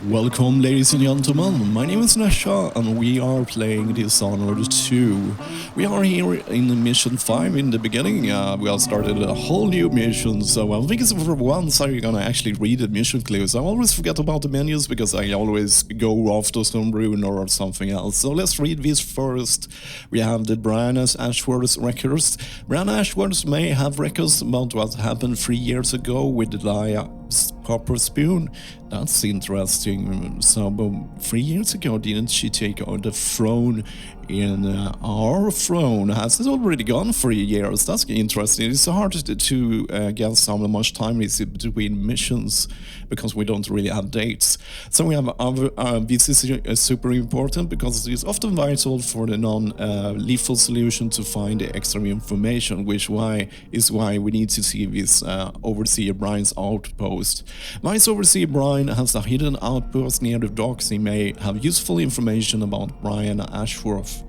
Welcome, ladies and gentlemen, my name is Sunesha and we are playing Dishonored 2. We are here in mission 5 in the beginning. We have started a whole new mission, so I think for once I'm gonna actually read the mission clues. I always forget about the menus because I always go after some rune or something else. So let's read this first. We have the Brian Ashworth's records. Brian Ashworth may have records about what happened 3 years ago with Delilah Copperspoon. That's interesting. So, 3 years ago, didn't she take on the throne in our throne? Has it already gone 3 years? That's interesting. It's hard to guess how much time is between missions because we don't really have dates. So we have this is super important because it's often vital for the non-lethal solution to find the extra information, which is why we need to see this Overseer Brian's outpost. Vice Overseer Brian has a hidden outpost near the docks. He may have useful information about Brian Ashworth.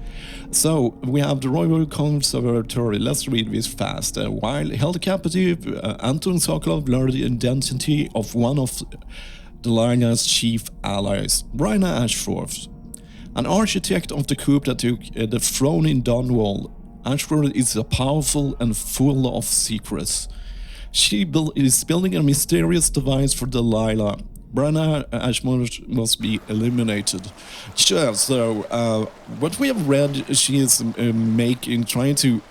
So, we have the Royal Conservatory. Let's read this fast. While held captive, Anton Sokolov learned the identity of one of Delilah's chief allies, Brian Ashworth, an architect of the coup that took the throne in Dunwall. Ashworth is powerful and full of secrets. She is building a mysterious device for Delilah. Brian Ashworth must be eliminated. Sure, so what we have read, she is trying to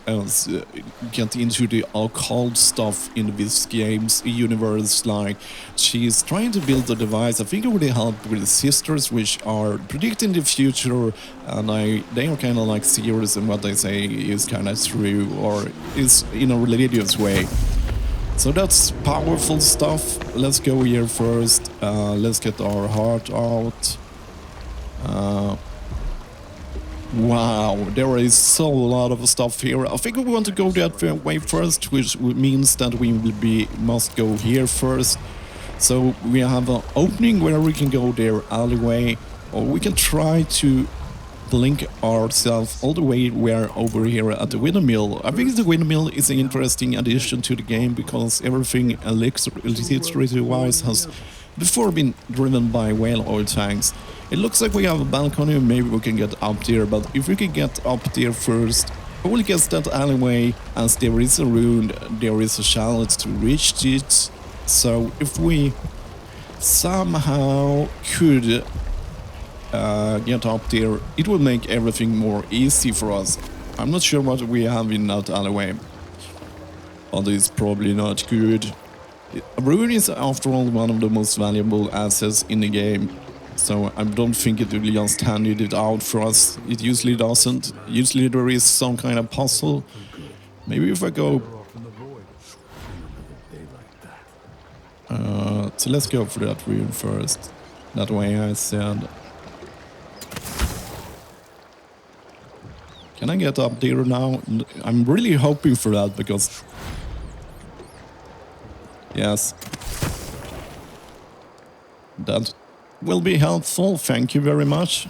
get into the occult stuff in this game's universe. Like, she is trying to build a device. I think it would help with the sisters, which are predicting the future, and they are kind of like serious in what they say is kind of true or is in a religious way. So that's powerful stuff. Let's go here first. Let's get our heart out. Wow, there is so a lot of stuff here. I think we want to go that way first, which means that we must go here first. So we have an opening where we can go there alleyway, or we can try to link ourselves all the way over here at the windmill. I think the windmill is an interesting addition to the game because everything electricity-wise has before been driven by whale oil tanks. It looks like we have a balcony, maybe we can get up there, but if we can get up there first, I will guess that alleyway, as there is a rune, there is a challenge to reach it. So if we somehow could get up there, it will make everything more easy for us. I'm not sure what we have in that alleyway, but it's probably not good. A rune is, after all, one of the most valuable assets in the game, so I don't think it will just handed it out for us. It usually doesn't. Usually there is some kind of puzzle. Maybe if I go... so let's go for that rune first. That way I said... Can I get up there now? I'm really hoping for that because... Yes. That will be helpful, thank you very much.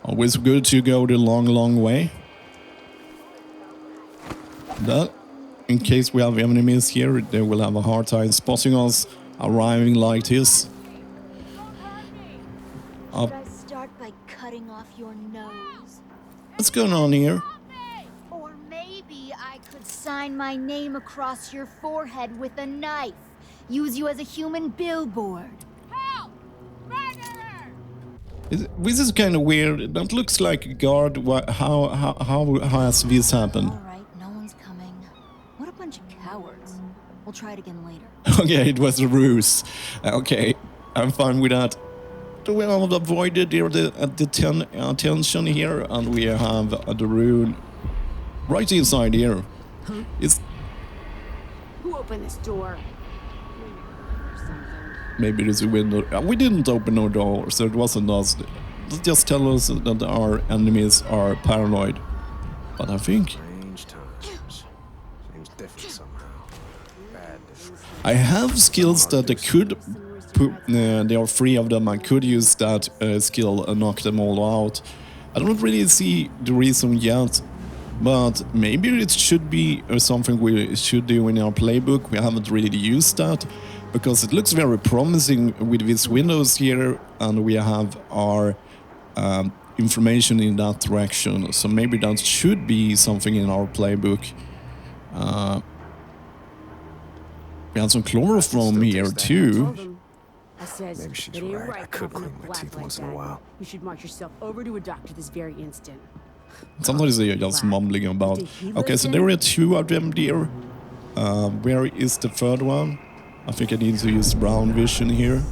Always good to go the long way. That, in case we have enemies here, they will have a hard time spotting us arriving like this. Should I start by cutting off your nose? What's going on here? Or maybe I could sign my name across your forehead with a knife. Use you as a human billboard. Help! Murderer! This is kind of weird. That looks like a guard. How has this happened? All right, no one's coming. What a bunch of cowards. We'll try it again later. Okay, it was a ruse. Okay, I'm fine with that. We have avoided the attention here, and we have the rune right inside here. Huh? Who opened this door? Maybe there's a window. We didn't open no door, so it wasn't us. Just tell us that our enemies are paranoid. But I think... Strange times. Seems different somehow. Bad different. I have skills that I could... there are 3 of them. I could use that skill and knock them all out. I don't really see the reason yet, but maybe it should be something we should do in our playbook. We haven't really used that. because it looks very promising with these windows here, and we have our information in that direction. So maybe that should be something in our playbook. We have some chloroform here too. I says, Maybe she's it ain't right. I right could coughing clean up my black teeth like once in a that. while. You should march yourself over to a doctor this very instant. Sometimes they're just mumbling about. Did he Okay, so listen? there are 2 of them there. Where is the third one? I think I need to use brown vision here.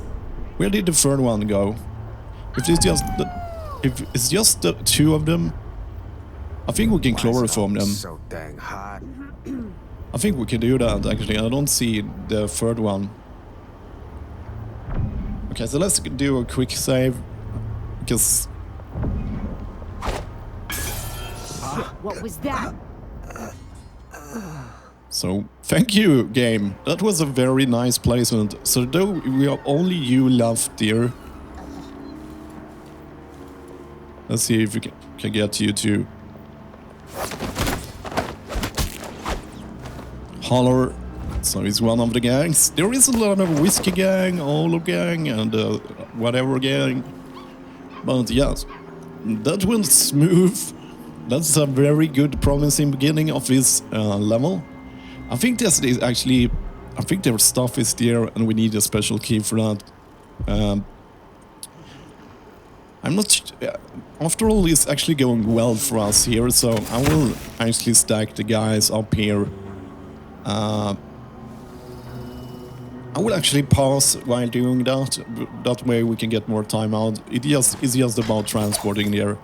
Where did the third one go? If it's just the 2 of them, I think we can Why is it chloroform them. always so dang hot? I think we can do that actually. I don't see the third one. Okay, so let's do a quick save. Because What was that? so, thank you, game. That was a very nice placement. So, though we are only you left there. Let's see if we can get you to holler. So, he's one of the gangs. There is a lot of whiskey gang, olive gang, and whatever gang. But yes, that went smooth. That's a very good, promising beginning of this level. I think this is actually, I think their stuff is there, and we need a special key for that. I'm not. After all, it's actually going well for us here, so I will actually stack the guys up here. I will actually pause while doing that. That way we can get more time out. It's just about transporting there.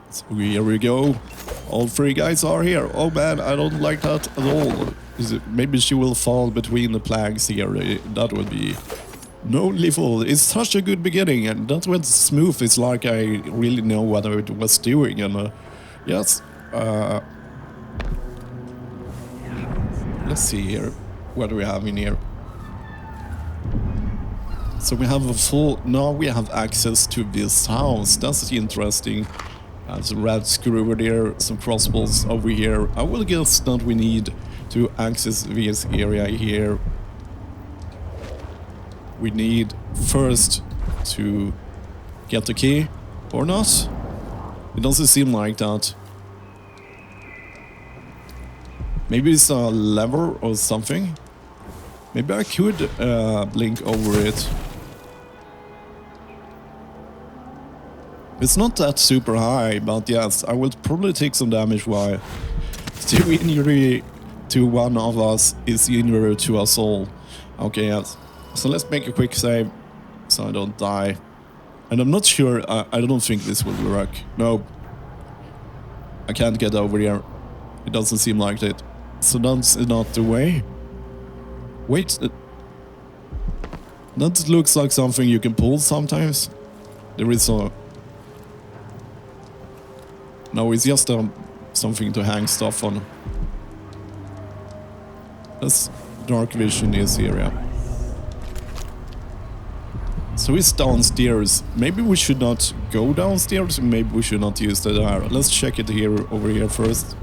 So here we go. All 3 guys are here. Oh man, I don't like that at all. Maybe she will fall between the planks here. That would be no level. It's such a good beginning, and that went smooth. It's like I really know what I was doing. And yes, let's see here. What do we have in here? So we have a full. Now we have access to this house. That's interesting. There's a red screw over there, some crossbows over here. I will guess that we need to access this area here. We need first to get the key, or not? It doesn't seem like that. Maybe it's a lever or something. Maybe I could blink over it. It's not that super high, but yes, I will probably take some damage while 2 injury to one of us is injury to us all. Okay, yes. So let's make a quick save so I don't die. And I'm not sure, I don't think this will work. No. I can't get over here. It doesn't seem like it. So that's not the way. Wait. That looks like something you can pull sometimes. There is a... No, it's just something to hang stuff on. That's dark vision is here, yeah. So it's downstairs. Maybe we should not go downstairs, maybe we should not use the door. Let's check it here, over here first.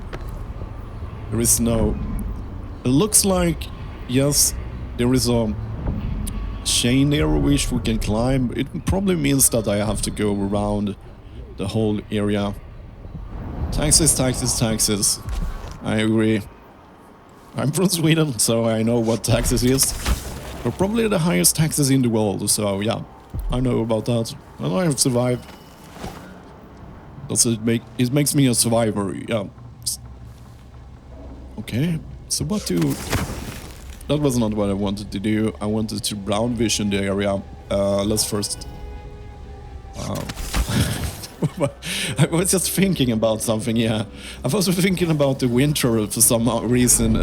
There is no... It looks like, yes, there is a chain there which we can climb. It probably means that I have to go around the whole area. Taxes, taxes, taxes. I agree. I'm from Sweden, so I know what taxes is. We're probably the highest taxes in the world, so yeah, I know about that. And I have survived. Does it make... It makes me a survivor, yeah. Okay, so what do... That was not what I wanted to do. I wanted to brown vision the area. Let's first... I was just thinking about something, yeah. I was thinking about the winter for some reason,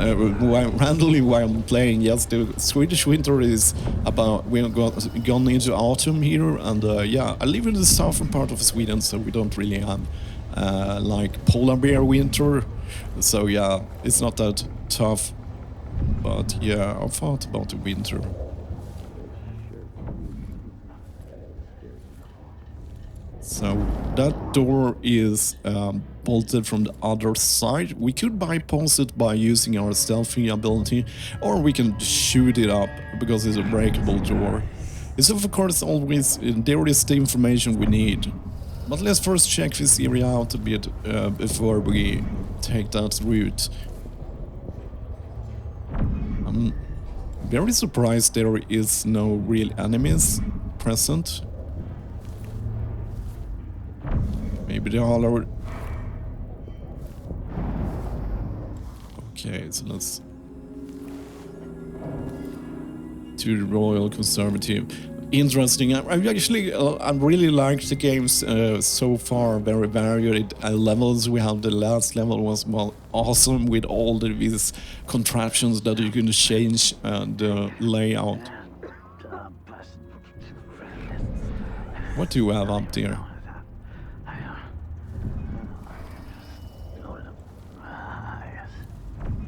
randomly while I'm playing. Yes, the Swedish winter is about... We've gone into autumn here, and yeah, I live in the southern part of Sweden, so we don't really have like polar bear winter. So yeah, it's not that tough. But yeah, I thought about the winter. So that door is bolted from the other side. We could bypass it by using our stealthy ability, or we can shoot it up because it's a breakable door. It's of course always, there is the information we need. But let's first check this area out a bit before we take that route. I'm very surprised there is no real enemies present. Maybe they all are... Okay, so let's... to the Royal Conservative. Interesting. I actually, I really liked the games so far. Very varied levels. We have the last level was, well, awesome with all these contraptions that you can change the layout. What do you have up there?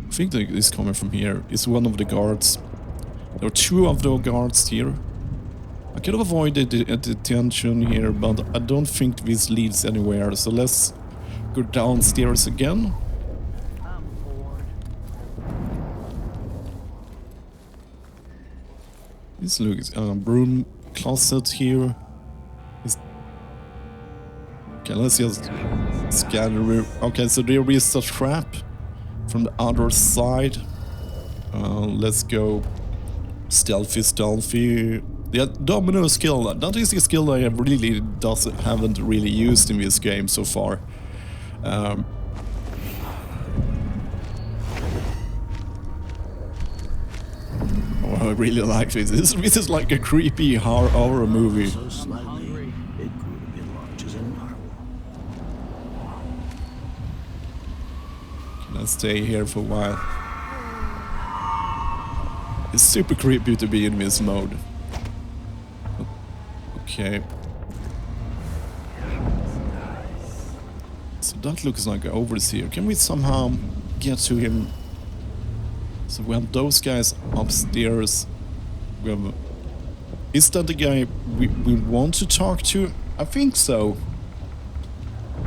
I think that is coming from here. It's one of the guards. There are two of the guards here. I could have avoided the detention here, but I don't think this leads anywhere. So let's go downstairs again. This looks broom closet here. Okay, let's just scan the room. Okay, so there is a trap from the other side. Let's go stealthy. The domino skill, that is a skill I really haven't really used in this game so far. Oh, I really like this. This is like a creepy horror movie. So slightly, it grew to be large as a narwhal. Can I stay here for a while? It's super creepy to be in this mode. Okay. So that looks like an overseer. Can we somehow get to him? So we have those guys upstairs. We have... Is that the guy we want to talk to? I think so.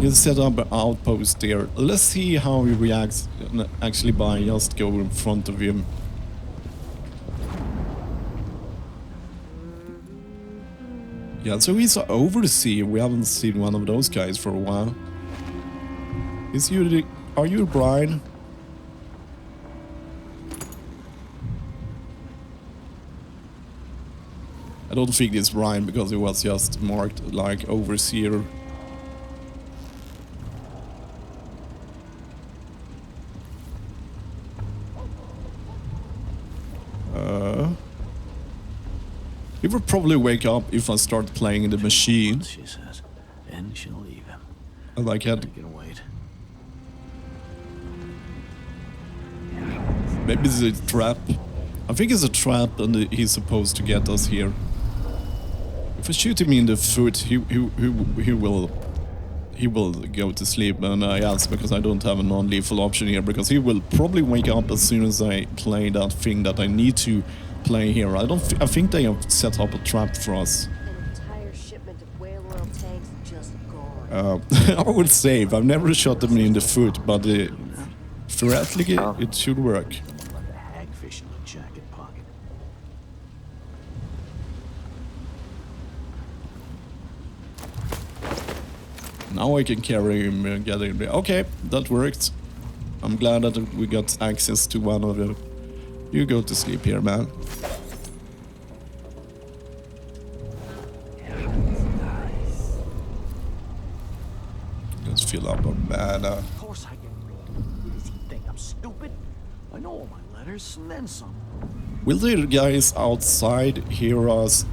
He's set up an outpost there. Let's see how he reacts actually by just going in front of him. Yeah, so he's an overseer. We haven't seen one of those guys for a while. Is you the... Are you Brian? I don't think it's Brian because it was just marked like overseer. He will probably wake up if I start playing the machine. She says, and she'll leave him. I like that. I can wait. Maybe it's a trap. I think it's a trap and he's supposed to get us here. If I shoot him in the foot, he will go to sleep, and I ask because I don't have a non-lethal option here, because he will probably wake up as soon as I play that thing that I need to play here. I think they have set up a trap for us. An entire shipment of whale oil tanks just gone. I would save. I've never shot them in the foot, but theoretically it should work. Like a hagfish in a jacket pocket. Now I can carry him and get him. Okay, that worked. I'm glad that we got access to one of them. You go to sleep here, man. Let's fill up on mana. Of course I get read. Does he think I'm stupid? I know all my letters and then some. Will the guys outside hear us?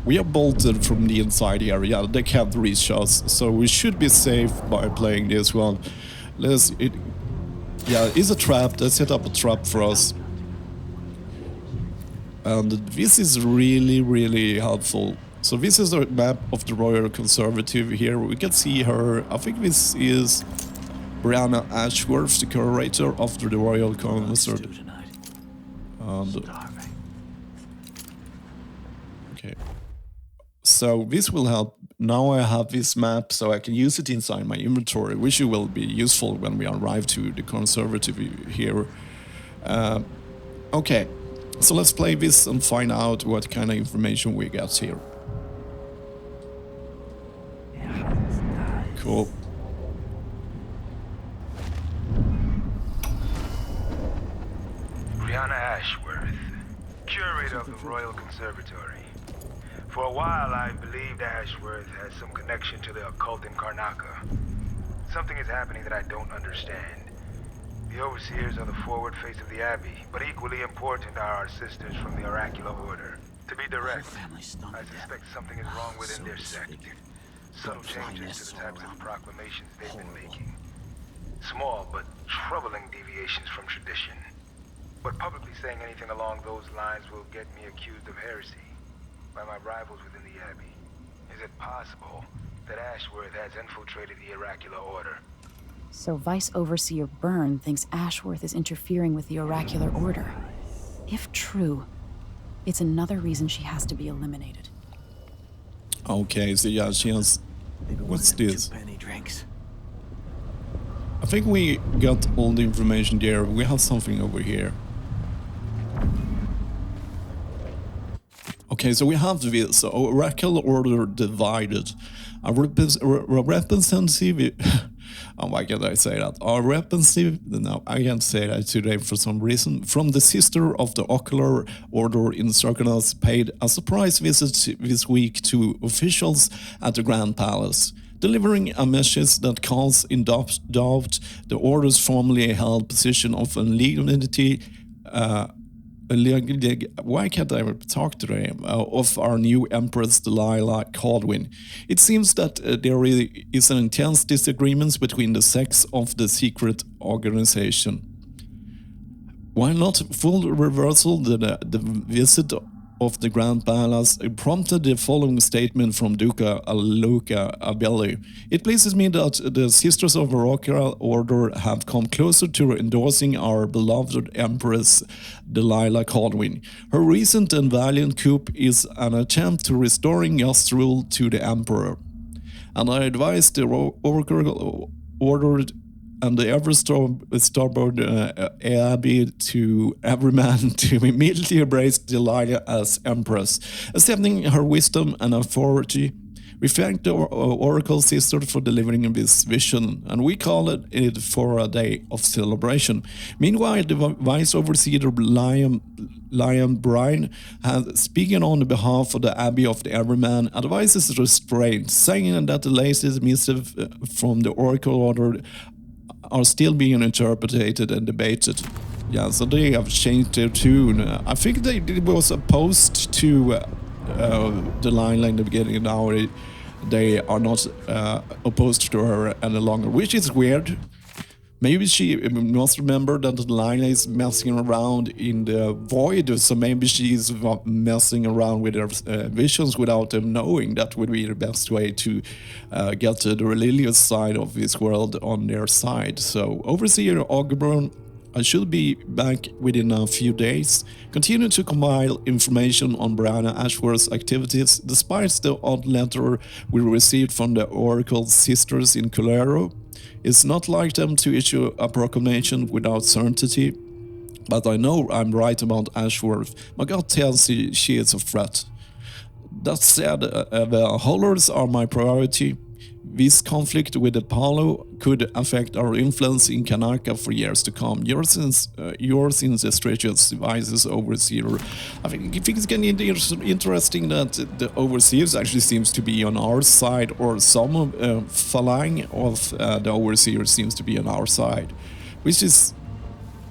We are bolted from the inside area. They can't reach us, so we should be safe by playing this one. Yeah, it's a trap. They set up a trap for us. And this is really, really helpful. So this is the map of the Royal Conservative here. We can see her. I think this is Brianna Ashworth, the curator of the Royal Conservative. Okay. So this will help. Now I have this map, so I can use it inside my inventory, which will be useful when we arrive to the Conservatory here. Okay, so let's play this and find out what kind of information we get here. Cool. Brianna Ashworth, curator of the Royal Conservatory. For a while, I believed Ashworth has some connection to the occult in Karnaca. Something is happening that I don't understand. The overseers are the forward face of the Abbey, but equally important are our sisters from the Oracular Order. To be direct, I suspect something is wrong within their sect. Subtle changes to the types of proclamations they've been making. Small but troubling deviations from tradition. But publicly saying anything along those lines will get me accused of heresy by my rivals within the Abbey. Is it possible that Ashworth has infiltrated the Oracular Order? So Vice Overseer Byrne thinks Ashworth is interfering with the Oracular Order. If true, it's another reason she has to be eliminated. Okay, so yeah, she has... What's this? Penny drinks. I think we got all the information there. We have something over here. Okay, so we have this Oracular Order divided. A representative... Oh, why can't I say that? A representative... No, I can't say that today for some reason. From the sister of the Ocular Order in Circus paid a surprise visit this week to officials at the Grand Palace, delivering a message that calls in doubt the Order's formerly held position of legality. Why can't I talk today? Of our new Empress Delilah Copperspoon. It seems that there really is an intense disagreement between the sects of the secret organization. While not full reversal, the visit of the Grand Palace prompted the following statement from Duca Luca Abelli. It pleases me that the Sisters of the Oracular Order have come closer to endorsing our beloved Empress Delilah Copperspoon. Her recent and valiant coup is an attempt to restoring just rule to the Emperor. And I advise the Oracular Order and the ever-stubborn Abbey to every man to immediately embrace Delilah as Empress, accepting her wisdom and authority. We thank the Oracle Sister for delivering this vision, and we call it for a day of celebration. Meanwhile, the Vice Overseer Liam Bryan, speaking on behalf of the Abbey of the Everyman, advises restraint, saying that the latest missive from the Oracle Order are still being interpreted and debated. Yeah, so they have changed their tune. I think it was opposed to Delilah in the beginning. Now they are not opposed to her any longer, which is weird. Maybe she must remember that Delilah is messing around in the void, so maybe she's messing around with her visions without them knowing. That would be the best way to get the religious side of this world on their side. So, Overseer Ogburn, I should be back within a few days. Continue to compile information on Brianna Ashworth's activities, despite the odd letter we received from the Oracle Sisters in Colero. It's not like them to issue a proclamation without certainty, but I know I'm right about Ashworth. My gut tells me she is a threat. That said, the Hollers are my priority. This conflict with Apollo could affect our influence in Karnaca for years to come. Yours in the stretches devices overseer. I think it's getting interesting that the overseers actually seems to be on our side, or some flying of the overseers seems to be on our side, which is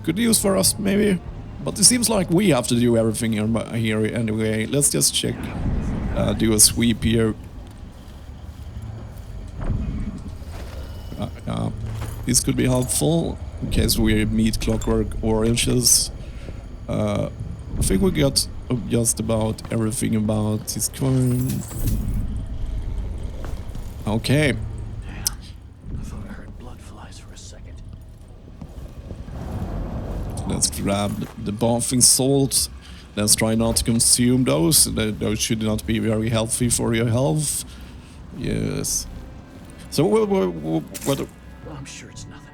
good news for us maybe. But it seems like we have to do everything here anyway. Let's just check, do a sweep here. This could be helpful in case we meet Clockwork Oranges. I think we got just about everything about this coin. Okay. I thought I heard blood flies for a second. Let's grab the bathing salt. Let's try not to consume those. Those should not be very healthy for your health. Yes. So what I'm sure it's nothing.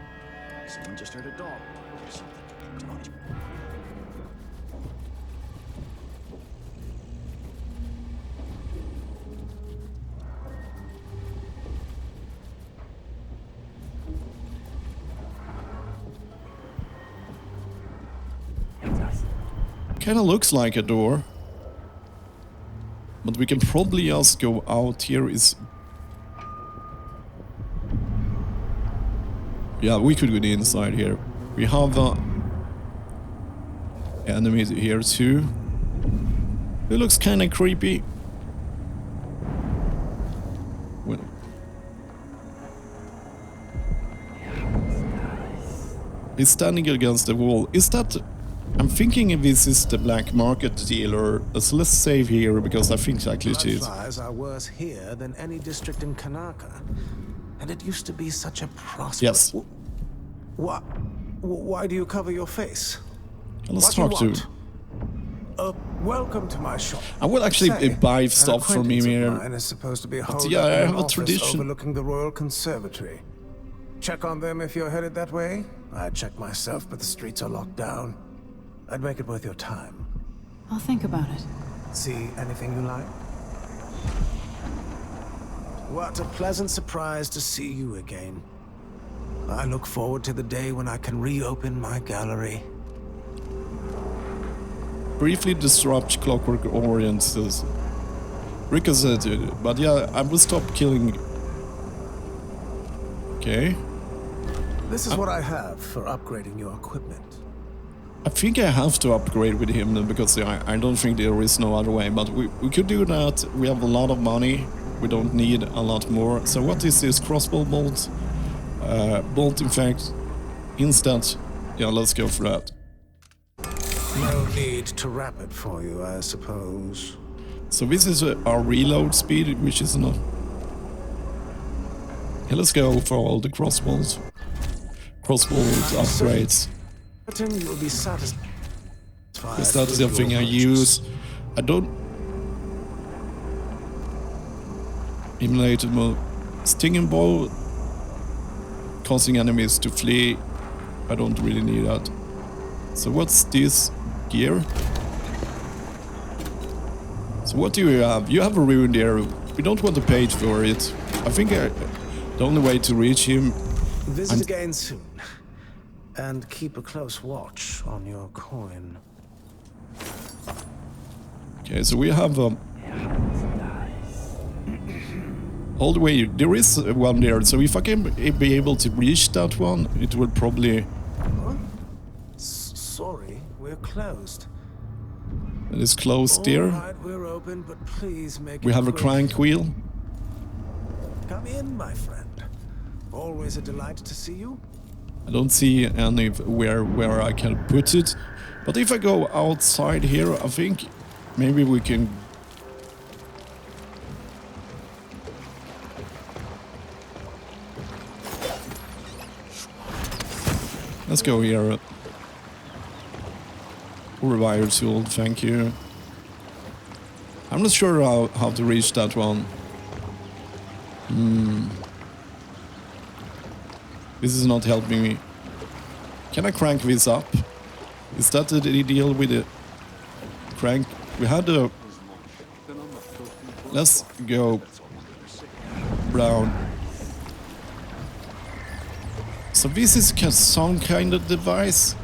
Someone just heard a dog or something. Come on. kind of looks like a door. But we can probably just go out here. Yeah, we could go inside here. We have enemies here too. It looks kind of creepy. Well, he's standing against the wall. Is that... I'm thinking if this is the black market dealer. So let's save here because I think actually it is. Flies are worse here than any district in Karnaca. And it used to be such a prosperous... Yes. Why do you cover your face? Let's talk to... Welcome to my shop. I will actually buy stuff from him here. Mine is supposed to be But yeah, I have a tradition. Overlooking the Royal Conservatory. Check on them if you're headed that way. I'd check myself, but the streets are locked down. I'd make it worth your time. I'll think about it. See anything you like? What a pleasant surprise to see you again. I look forward to the day when I can reopen my gallery. Briefly disrupt Clockwork Orient's ricochet, but yeah, I will stop killing. Okay. This is what I have for upgrading your equipment. I think I have to upgrade with him then because I don't think there is no other way, but we could do that. We have a lot of money. We don't need a lot more. So what is this crossbow bolt? Bolt, in fact, instant. Yeah, let's go for that. No need to wrap it for you, I suppose. So this is our reload speed, which is not... Yeah, let's go for all the crossbows. Crossbows upgrades. You'll be satisfied. Because that's the thing I use. I don't... Emulated mode. Stinging bow. Causing enemies to flee. I don't really need that. So what's this gear? So what do you have? You have a rune there. We don't want to pay for it. I think the only way to reach him... Visit again soon. And keep a close watch on your coin. Okay, so we have all the way. There is one there. So if I can be able to reach that one, it will probably... Huh? Sorry, we're closed. It is closed there. Right, we're open, but please make we it have a quick. crank wheel. Come in, my friend. Always a delight to see you. I don't see anywhere where I can put it. But if I go outside here, I think maybe we can... Let's go here. Rewire tool, thank you. I'm not sure how to reach that one. This is not helping me. Can I crank this up? Is that the deal with the crank? We had a... Let's go brown. So this is some kind of device.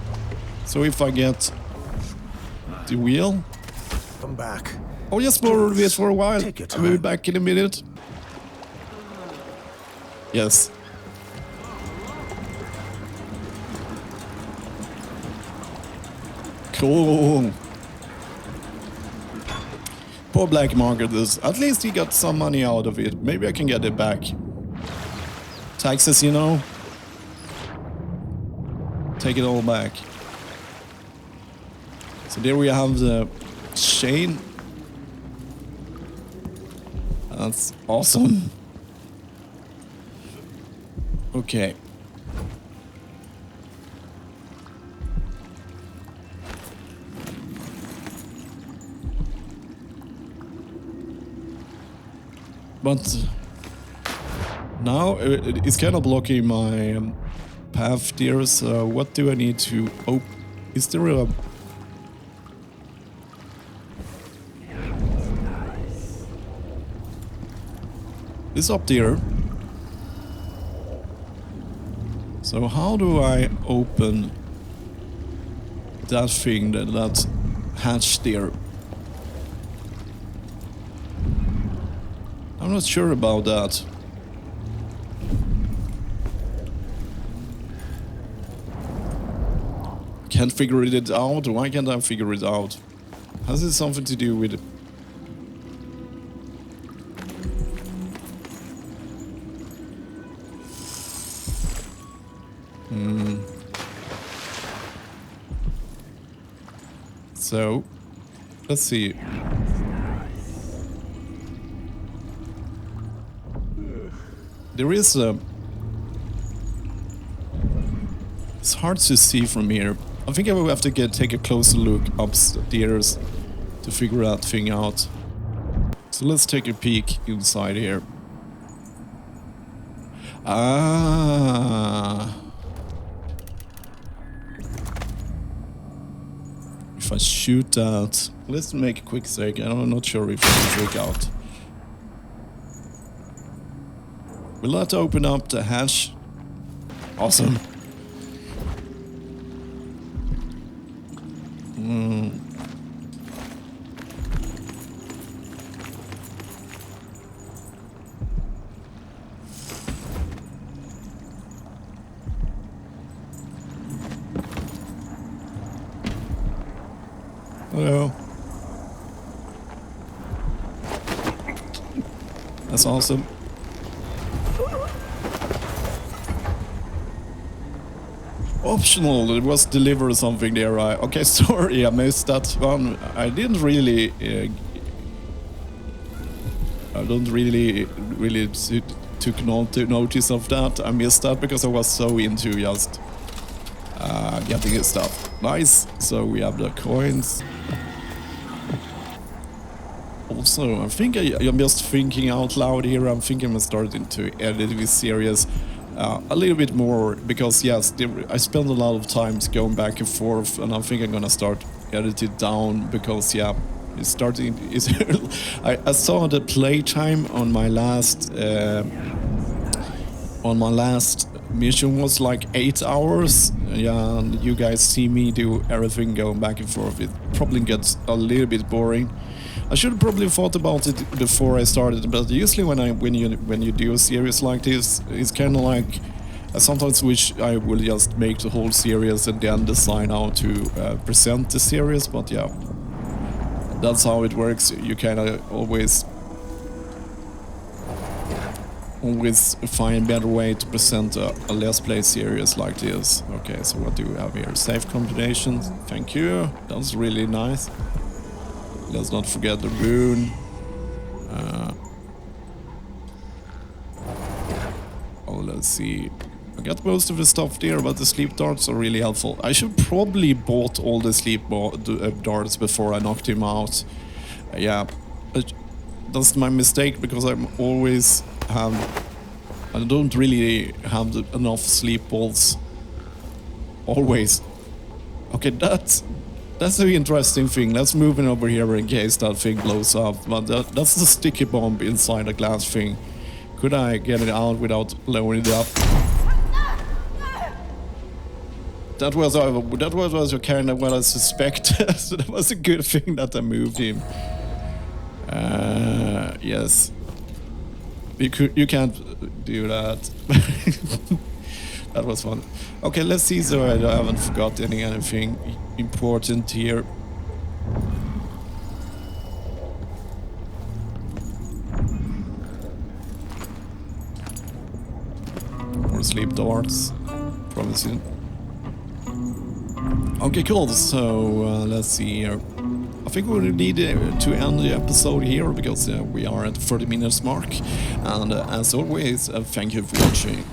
So if I get the wheel... Come back. I'll just borrow this for a while. I'll be back in a minute. Yes. Cool. Poor black market is... At least he got some money out of it. Maybe I can get it back. Taxes, you know. Take it all back. So there we have the chain. That's awesome. Okay. But now it's kind of blocking my path there, so what do I need to open? Is there a... It's up there. So how do I open that thing, that hatch there? I'm not sure about that. Can't figure it out. Why can't I figure it out? Has it something to do with... So, let's see. There is a... It's hard to see from here. I think I will have to take a closer look upstairs to figure that thing out. So let's take a peek inside here. Ah. If I shoot that... Let's make a quick sec. I'm not sure if I can freak out. Will that open up the hatch? Awesome. Hello. That's awesome. Optional, it was deliver something there, right? Okay, sorry, I missed that one. I didn't really... I don't really took notice of that. I missed that because I was so into just getting his stuff. Nice, so we have the coins. Also, I think I'm just thinking out loud here. I'm thinking I'm starting to edit this series a little bit more because yes, I spend a lot of times going back and forth, and I think I'm gonna start edit it down because yeah, it's starting. I saw the playtime on my last mission was like 8 hours. Yeah, and you guys see me do everything going back and forth. It probably gets a little bit boring. I should have probably thought about it before I started, but usually when you do a series like this, it's kind of like I sometimes wish I will just make the whole series and then decide how to present the series. But yeah, that's how it works. You kind of always find a better way to present a Let's Play series like this. Okay, so what do we have here? Safe combinations. Thank you. That's really nice. Let's not forget the rune. Oh, let's see. I got most of the stuff there, but the sleep darts are really helpful. I should probably bought all the sleep darts before I knocked him out. Yeah, that's my mistake because I don't really have enough sleep balls. Always. Okay, that's an interesting thing. Let's move it over here in case that thing blows up. But that's the sticky bomb inside a glass thing. Could I get it out without blowing it up? That was kind of what I suspected. So that was a good thing that I moved him. Yes. You can't do that. That was fun. Okay, let's see so I haven't forgotten anything important here. More sleep darts. Promising. Okay, cool. So let's see here. I think we need to end the episode here because we are at the 30 minutes mark. And as always, thank you for watching.